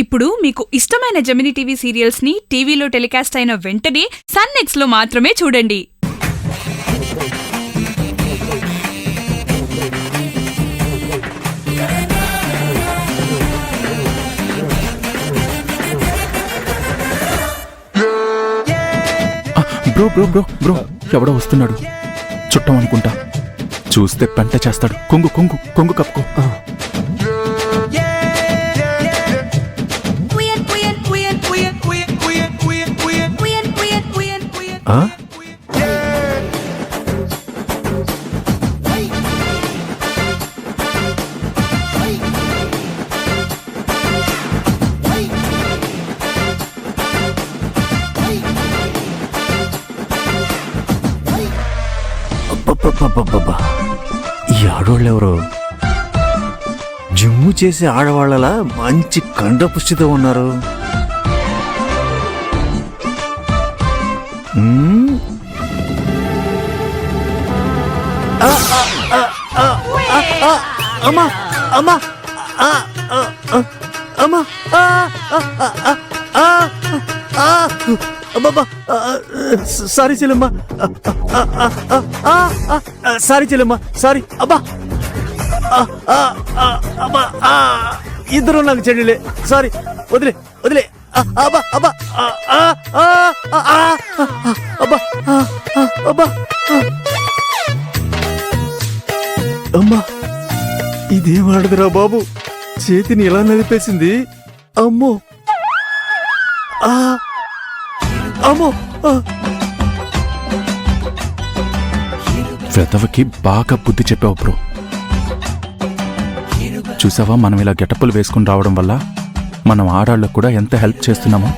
ఇప్పుడు మీకు ఇష్టమైన జెమినీ టీవీ సీరియల్స్ ని టీవీలో టెలికాస్ట్ అయిన వెంటనే సన్ నెక్స్ట్ లో మాత్రమే చూడండి. బ్రో బ్రో బ్రో బ్రో ఎవడో వస్తున్నాడు. చుట్టం అనుకుంటా. చూస్తే పెంట చేస్తాడు. కొంగు కొంగు కొంగు కప్పుకో. ఈ ఆడవాళ్ళెవరో జిమ్ము చేసే ఆడవాళ్ళలా మంచి కండపుష్టితో ఉన్నారు. అమ్మా అమ్మా అమ్మా అబ్బబ్బా సారీ చెల్లెమ్మా, సారీ చెల్లెమ్మా, సారీ. అబ్బా అబ్బా ఇద్దరు నాకు చెల్లెలే, సారీ. వదిలే వదిలే. అబ్బా అబ్బా అబ్బా అబ్బా అమ్మా ఇదేం ఆడదురా బాబు, చేతిని ఎలా నలిపేసింది. అమ్మో అమ్మో. వెదవకి బాగా బుద్ధి చెప్పావు బ్రో. చూసావా, మనం ఇలా గెటప్పులు వేసుకుని రావడం వల్ల మనం ఆడాళ్ళకు కూడా ఎంత హెల్ప్ చేస్తున్నామో.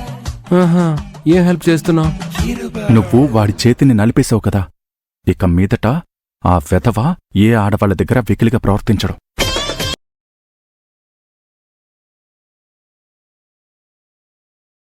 ఏం హెల్ప్ చేస్తున్నావు? నువ్వు వాడి చేతిని నలిపేశావు కదా, ఇక మీదట ఆ వెధవ ఏ ఆడవాళ్ళ దగ్గర వెకిలిగా ప్రవర్తించడం.